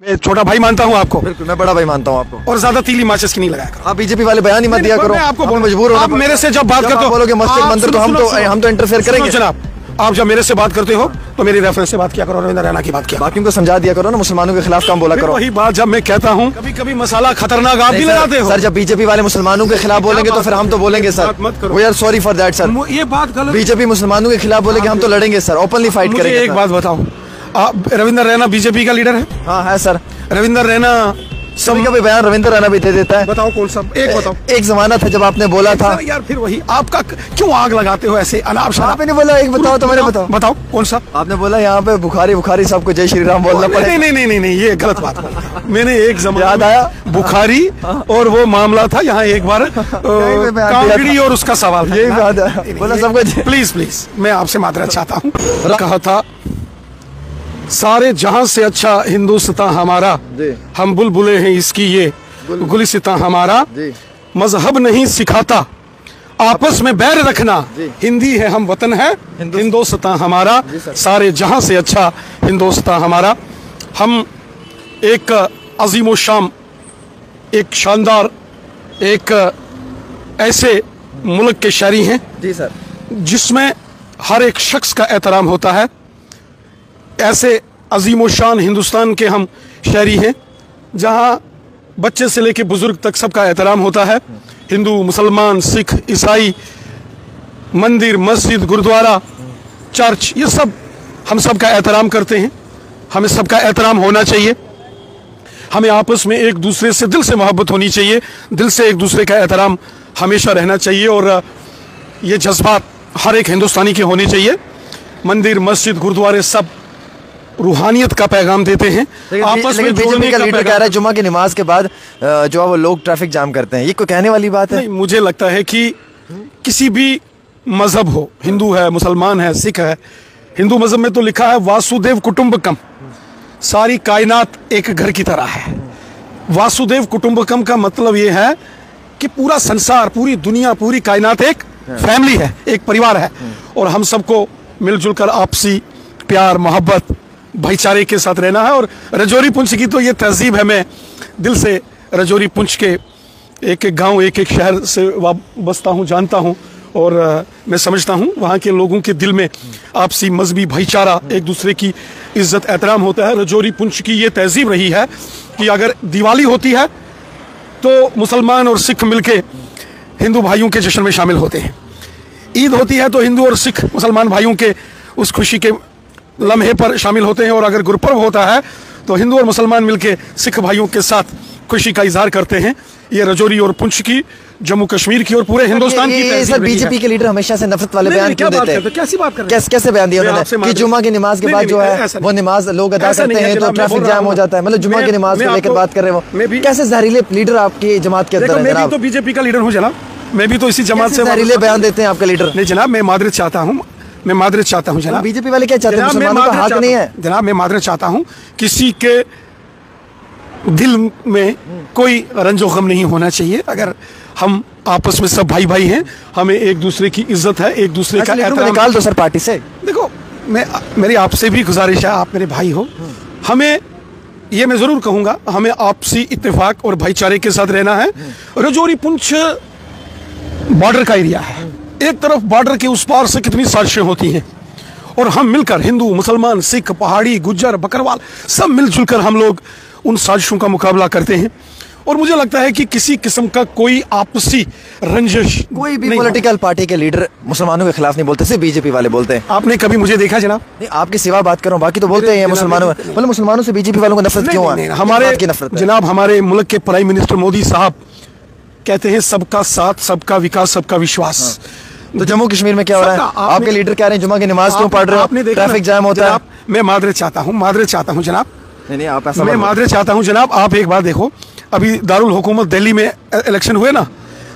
मैं छोटा भाई मानता हूँ आपको। बिल्कुल, मैं बड़ा भाई मानता हूँ आपको। और ज्यादा तीली माचिस की नहीं लगाया करो। आप बीजेपी वाले बयान ही मत दिया करो। मैं आपको बोल मजबूर हो। आप मेरे से जब बात करते हो बोलोगे मस्जिद मंदिर तो हम तो इंटरफेयर करेंगे जनाब। आप जब मेरे से बात करते हो तो मेरी रेफरेंस से बात किया करो, रविंद्र रैना की बात किया। बाकी को समझा दिया करो ना, मुसलमानों के खिलाफ काम बोला करो। वही बात जब मैं कहता हूँ कभी कभी मसाला खतरनाक आप भी लगाते हो। सर जब बीजेपी वाले मुसलमानों के खिलाफ बोलेंगे तो फिर हम तो बोलेंगे sir, we are sorry for that sir. ये बात गलत। बीजेपी मुसलमानों के खिलाफ बोलेंगे हम तो लड़ेंगे सर, ओपनली फाइट करेंगे। एक बात बताओ, आप रविंद्र रैना बीजेपी का लीडर है? हाँ है सर। रविंद्र रैना सभी का भी बयान रविंद्र रैना भी दे देता है। बताओ कौन सा? एक बताओ। एक जमाना था जब आपने बोला था यार, फिर वही आपका क्यों आग लगाते हो ऐसे अनाप शनाप? आपने बोला एक बताओ तो मैंने बताओ। बताओ कौन सा? आपने बोला यहाँ पे बुखारी सबको जय श्री राम बोलना पड़ेगा। नहीं, ये गलत बात। मैंने एक जमाना याद आया बुखारी और वो मामला था यहाँ एक बार कांगड़ी और उसका सवाल था। यही बात है, बोला सबको। प्लीज मैं आपसे माजरत चाहता हूँ। कहा था सारे जहां से अच्छा हिंदुस्तान हमारा, हम बुलबुले हैं इसकी ये गुलिस्तान हमारा, मजहब नहीं सिखाता आपस में बैर रखना, हिंदी है हम वतन है हिंदुस्तान हमारा, सारे जहां से अच्छा हिंदुस्तान हमारा। हम एक अजीम शाम, एक शानदार, एक ऐसे मुल्क के शायरी हैं जी सर जिसमें हर एक शख्स का एहतराम होता है। ऐसे अजीम शान हिंदुस्तान के हम शायरी हैं जहाँ बच्चे से लेकर बुजुर्ग तक सबका एहतराम होता है। हिंदू, मुसलमान, सिख, ईसाई, मंदिर, मस्जिद, गुरुद्वारा, चर्च, ये सब हम सब का एहतराम करते हैं। हमें सबका एहतराम होना चाहिए। हमें आपस में एक दूसरे से दिल से मोहब्बत होनी चाहिए, दिल से एक दूसरे का एहतराम हमेशा रहना चाहिए और ये जज्बात हर एक हिंदुस्तानी के होने चाहिए। मंदिर, मस्जिद, गुरुद्वारे सब रूहानियत का पैगाम देते हैं। आपस में बीजेपी का लीडर कह रहा है जुमा की नमाज के बाद जो है वो लोग ट्रैफिक जाम करते हैं, ये कोई कहने वाली बात है? नहीं, मुझे लगता है कि किसी भी मजहब हो, हिंदू है, मुसलमान है, सिख है, हिंदू मजहब में तो लिखा है वासुदेव कुटुंबकम, सारी कायनात एक घर की तरह है। वासुदेव कुटुंबकम का मतलब ये है कि पूरा संसार, पूरी दुनिया, पूरी कायनात एक फैमिली है, एक परिवार है और हम सबको मिलजुल कर आपसी प्यार, मोहब्बत, भाईचारे के साथ रहना है। और रजौरी पुंछ की तो ये तहजीब है। मैं दिल से रजौरी पुंछ के एक एक गांव, एक एक शहर से वाबस्ता हूँ, जानता हूँ और मैं समझता हूँ वहाँ के लोगों के दिल में आपसी मजहबी भाईचारा, एक दूसरे की इज्जत एहतराम होता है। रजौरी पुंछ की ये तहजीब रही है कि अगर दिवाली होती है तो मुसलमान और सिख मिलके हिंदू भाइयों के जश्न में शामिल होते हैं। ईद होती है तो हिंदू और सिख मुसलमान भाइयों के उस खुशी के लम्हे पर शामिल होते हैं और अगर गुरपर्व होता है तो हिंदू और मुसलमान मिलके सिख भाइयों के साथ खुशी का इजहार करते हैं। ये रजौरी और पुंछ की, जम्मू कश्मीर की और पूरे हिंदुस्तान की। सर बीजेपी के लीडर हमेशा से नफरत वाले बयान क्यों देते हैं? कैसी बात कर रहे हैं? कैसे बयान दिया उन्होंने कि जुमा की नमाज के बाद जो है वो नमाज लोग अदा करते हैं तो ट्रैफिक जाम हो जाता है? मतलब जुमा की नमाज को लेकर बात कर रहे हो, कैसे जहरीले लीडर आपकी जमात के अंदर है? मैं भी तो बीजेपी का लीडर हूँ जनाब, मैं भी तो इसी जमात से। जहरीले बयान देते हैं आपके लीडर? नहीं जनाब, मैं मादरत चाहता हूँ, मैं मादरत चाहता हूँ जनाब। बीजेपी वाले क्या चाहते हैं? मुसलमानों का हक नहीं है जनाब, मैं मादरत चाहता हूँ। किसी के दिल में कोई रंजो गम नहीं होना चाहिए। अगर हम आपस में सब भाई भाई हैं, हमें एक दूसरे की इज्जत है, एक दूसरे का एहतराम। निकाल दो सर पार्टी से। देखो, मेरी आपसे भी गुजारिश है, आप मेरे भाई हो, हमें ये मैं जरूर कहूँगा, हमें आपसी इत्तेफाक और भाईचारे के साथ रहना है। रजौरी पुंछ बॉर्डर का एरिया है, एक तरफ बॉर्डर के उस पार से कितनी साजिशें होती हैं और हम मिलकर, हिंदू, मुसलमान, सिख, पहाड़ी, गुज्जर, बकरवाल, सब मिलजुल कर हम लोग उन साजिशों का मुकाबला करते हैं। और मुझे लगता है कि किसी किस्म का कोई आपसी रंजिश, कोई भी पॉलिटिकल पार्टी के लीडर मुसलमानों के खिलाफ नहीं बोलते, सिर्फ बीजेपी वाले बोलते हैं। आपने कभी मुझे देखा जनाब? नहीं, आपके सिवा बात करो, बाकी तो बोलते हैं मुसलमानों, मतलब मुसलमानों से बीजेपी वालों को नफरत क्यों है? हमारे जनाब, हमारे मुल्क के प्राइम मिनिस्टर मोदी साहब कहते हैं सबका साथ, सबका विकास, सबका विश्वास। तो जम्मू कश्मीर में क्या हो रहा है? आपके लीडर कह रहे हैं जुमा की नमाज क्यों पढ़ रहे हो, ट्रैफिक जाम होता है? मैं मादरत चाहता हूँ, मादरत चाहता हूँ जनाब। नहीं, आप ऐसा, मैं मादरत चाहता हूँ जनाब। आप एक बार देखो, अभी दारुल हुकूमत दिल्ली में इलेक्शन हुए ना,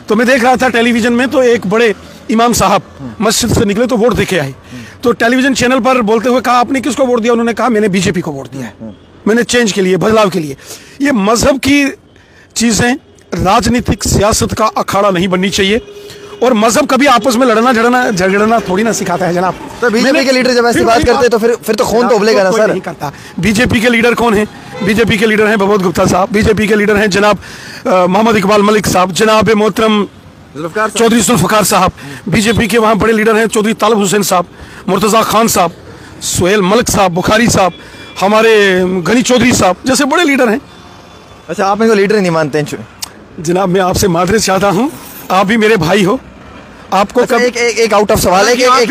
तो मैं देख रहा था टेलीविजन में, तो एक बड़े इमाम साहब मस्जिद से निकले तो वोट देके आए, तो टेलीविजन चैनल पर बोलते हुए कहा आपने किसको वोट दिया? उन्होंने कहा मैंने बीजेपी को वोट दिया है, मैंने चेंज के लिए, बदलाव के लिए। ये मजहब की चीजें राजनीतिक सियासत का अखाड़ा नहीं बननी चाहिए और मजहब कभी आपस में लड़ना झगड़ना थोड़ी ना सिखाता है जनाब। तो बीजेपी के लीडर जब ऐसी बात करते हैं तो फिर तो खून तो उबलेगा ना सर। नहीं करता। बीजेपी के लीडर कौन है? बीजेपी के लीडर हैं प्रबोध गुप्ता साहब, बीजेपी के लीडर हैं जनाब मोहम्मद इकबाल मलिक साहब, जनाब मोहतरम चौधरी जुल्फकार साहब, बीजेपी के वहाँ बड़े लीडर हैं चौधरी तालिब हुसैन साहब, मुर्तजा खान साहब, सुहेल मलिक साहब, बुखारी साहब, हमारे गनी चौधरी साहब जैसे बड़े लीडर हैं। अच्छा, आप इनको लीडर नहीं मानते हैं? जनाब मैं आपसे माजरत चाहता हूँ, आप भी मेरे भाई हो। आपको अच्छा, एक आउट ऑफ सवाल है कि आप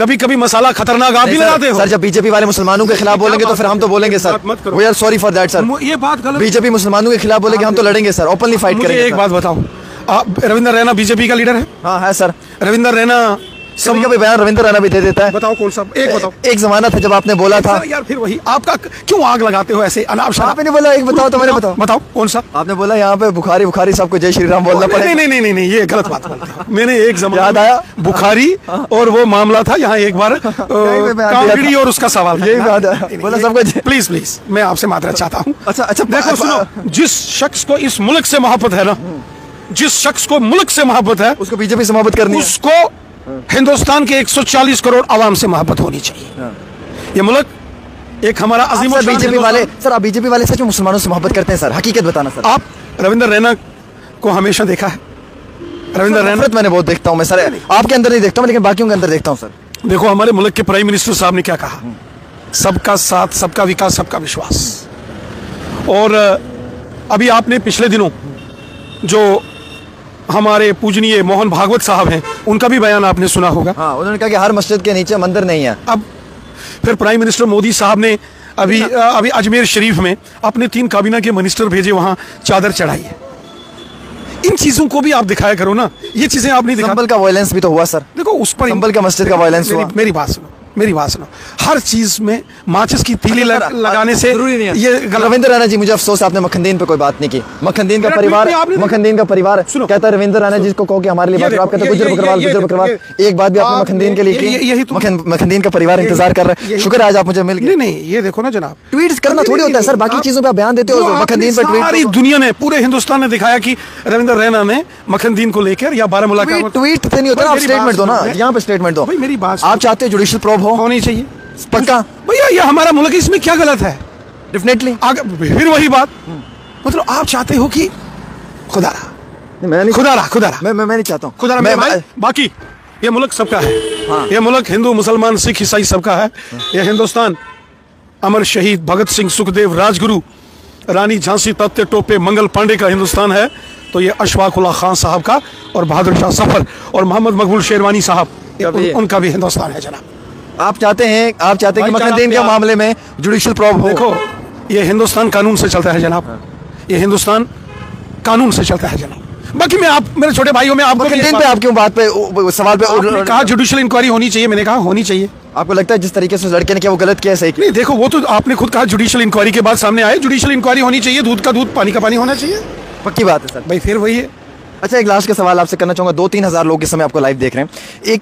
भी कभी मसाला खतरनाक आप भी लगाते हो। सर जब बीजेपी वाले मुसलमानों के खिलाफ बोलेंगे तो फिर हम तो बोलेंगे sir, we are sorry for that sir. ये बात गलत। बीजेपी मुसलमानों के खिलाफ बोलेंगे हम तो लड़ेंगे सर, ओपनली फाइट करेंगे। एक बात बताओ, आप रविंदर रैना बीजेपी का लीडर है? हाँ है सर। रविंदर रैना कभी कभी बयान रविंद्र रैना भी दे देता है। बताओ कौन सा? एक बताओ। एक जमाना था जब आपने बोला था यार, फिर वही आपका क्यों आग लगाते हो ऐसे अनाप शनाप? आपने बोला एक बताओ तो मैंने बताओ कौन सा? आपने बोला यहाँ पे बुखारी सबको जय श्री राम बोलना पड़ेगा। नहीं, ये गलत बात बोलते हो। मैंने एक जमाना याद आया बुखारी और वो मामला था यहाँ एक बार कांगड़ी और उसका सवाल यही बात है, बोला सबको। प्लीज मैं आपसे माजरत चाहता हूँ। अच्छा देखो सुनो, जिस शख्स को इस मुल्क से मोहब्बत है ना, जिस शख्स को मुल्क से मोहब्बत है उसको बीजेपी से मोहब्बत करनी है। उसको हिंदुस्तान के 140 करोड़ आवाम से मोहब्बत होनी चाहिए। ये मुल्क एक हमारा अजीम। बीजेपी वाले सर, आप बीजेपी वाले सच में मुसलमानों से मोहब्बत करते हैं सर? हकीकत बताना सर। आप रविंदर रैना को हमेशा देखा है? रविंदर रैना मैंने बहुत देखता हूँ मैं सर, आपके अंदर नहीं देखता हूँ लेकिन बाकियों के अंदर देखता हूँ सर। देखो हमारे मुल्क के प्राइम मिनिस्टर साहब ने क्या कहा, सबका साथ, सबका विकास, सबका विश्वास। और अभी आपने पिछले दिनों जो हमारे पूजनीय मोहन भागवत साहब हैं, उनका भी बयान आपने सुना होगा। हाँ, उन्होंने कहा कि हर मस्जिद के नीचे मंदिर नहीं है। अब फिर प्राइम मिनिस्टर मोदी साहब ने अभी अजमेर शरीफ में अपने 3 काबीना के मिनिस्टर भेजे, वहां चादर चढ़ाई है। इन चीजों को भी आप दिखाया करो ना, ये चीजें आप नहीं दिखा। संभल का वायलेंस भी तो हुआ सर। देखो उस पर संभल का मस्जिद का वायलेंस हुआ। मेरी बात सुनो, हर चीज में माचिस की तीली लगाने से ये रविंद्र रैना जी, मुझे अफसोस आपने मखनदीन पे कोई बात नहीं की। मखनदीन का परिवार कहता है रविंद्र रैना जी को कहो कि हमारे लिए आप कहते गुजर बकरवाल, एक बात भी आपने मखनदीन के लिए की? मखनदीन का परिवार इंतजार कर रहा है। शुक्र आज आप मुझे मिल गए। नहीं, ये देखो ना जनाब, ट्वीट करना थोड़ी होता है सर, बाकी चीजों पे बयान देते हो, मखनदीन पर ट्वीट। सारी दुनिया ने, पूरे हिंदुस्तान ने दिखाया कि रविंद्र रैना ने मखनदीन को लेकर या बारामूला का ट्वीट नहीं होता, आप स्टेटमेंट दो ना, यहाँ पे स्टेटमेंट दो। मेरी बात आप चाहते हो जुडिशियल प्रोब होनी चाहिए पक्का? भैया ये हमारा मुल्क है, इसमें क्या गलत है? डेफिनेटली। फिर वही बात, मतलब आप चाहते हो कि खुदा मैं नहीं चाहता हूँ खुदा। बाकी ये मुल्क सबका है। हाँ। ये मुल्क हिंदू मुसलमान सिख ईसाई सबका है। ये हिंदुस्तान अमर शहीद भगत सिंह, सुखदेव, राजगुरु, रानी झांसी, तत्ते टोपे, मंगल पांडे का हिंदुस्तान है। तो ये अशफाक उल्लाह खान साहब का और बहादुर शाह सफर और मोहम्मद मकबूल शेरवानी साहब, उनका भी हिंदुस्तान है जनाब। आप चाहते हैं कि मखनदीन के मामले में जुडिशियल प्रोब हो? देखो ये हिंदुस्तान कानून से चलता है जनाब, ये हिंदुस्तान कानून से चलता है जनाब। बाकी मैं आप मेरे छोटे भाइयों में आपको मखनदीन पे आप क्यों बात पे सवाल पे कहा जुडिशियल इंक्वायरी होनी चाहिए? मैंने कहा होनी चाहिए। आपको लगता है जिस तरीके से लड़के ने किया वो गलत किया, सही किया? नहीं, देखो वो तो आपने खुद कहा जुडिशियल इंक्वायरी के बाद सामने आए। जुडिशियल इंक्वायरी होनी चाहिए, दूध का दूध पानी का पानी होना चाहिए। पक्की बात है सर। भाई फिर वही है। अच्छा, एक लास्ट का सवाल आपसे करना चाहूँगा। 2-3 हज़ार लोग इस समय आपको लाइव देख रहे हैं।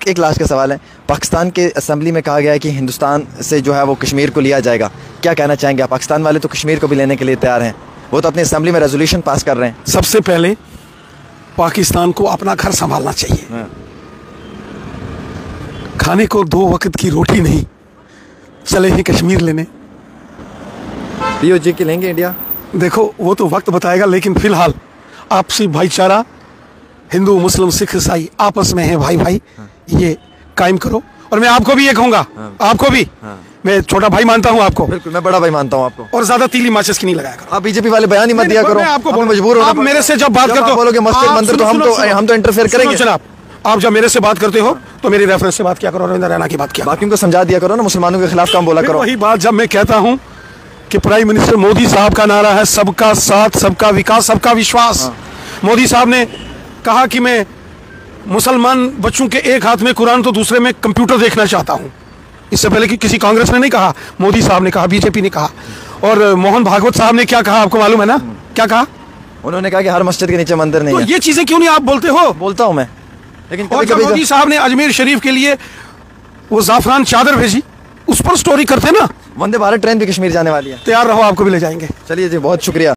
एक लास्ट का सवाल है, पाकिस्तान के असेंबली में कहा गया है कि हिंदुस्तान से जो है वो कश्मीर को लिया जाएगा, क्या कहना चाहेंगे आप? पाकिस्तान वाले तो कश्मीर को भी लेने के लिए तैयार हैं, वो तो अपनी असेंबली में रेजोल्यूशन पास कर रहे हैं। सबसे पहले पाकिस्तान को अपना घर संभालना चाहिए। खाने को 2 वक्त की रोटी नहीं, चले ही कश्मीर लेने। POG की लेंगे इंडिया? देखो वो तो वक्त बताएगा, लेकिन फिलहाल आपसी भाईचारा, हिंदू मुस्लिम सिख ईसाई आपस में है भाई, ये कायम करो। और मैं आपको भी ये कहूंगा, आपको भी मैं छोटा भाई मानता हूँ आपको। बिल्कुल, मैं बड़ा भाई मानता हूँ आपको। और ज्यादा तीली माचिस की नहीं लगाया करो। आप बीजेपी वाले बयान ही मत दिया करो, आपको मजबूर हो। आप मेरे से जब बात करते हो बोलोगे मस्जिद मंदिर तो हम तो इंटरफेयर करेंगे जनाब। आप जब मेरे से बात करते हो तो मेरी रेफरेंस से बात किया करो, रविंद्र रैना की बात किया। बाकियों को समझा दिया करो ना, मुसलमानों के खिलाफ काम बोला करो। वही बात जब मैं कहता हूँ कि प्राइम मिनिस्टर मोदी साहब का नारा है सबका साथ, सबका विकास, सबका विश्वास। मोदी साहब ने कहा कि मैं मुसलमान बच्चों के एक हाथ में कुरान तो दूसरे में कंप्यूटर देखना चाहता हूं। इससे पहले कि किसी कांग्रेस ने नहीं कहा, मोदी साहब ने कहा, बीजेपी ने कहा। और मोहन भागवत साहब ने क्या कहा आपको मालूम है ना? क्या कहा? उन्होंने कहा कि हर मस्जिद के नीचे मंदिर नहीं है। ये चीजें क्यों नहीं आप बोलते हो? बोलता हूं मैं, लेकिन मोदी साहब ने अजमेर शरीफ के लिए वो जाफरान चादर भेजी, उस पर स्टोरी करते ना। वंदे भारत ट्रेन भी कश्मीर जाने वाली है, तैयार रहो, आपको भी ले जाएंगे। चलिए जी, बहुत शुक्रिया।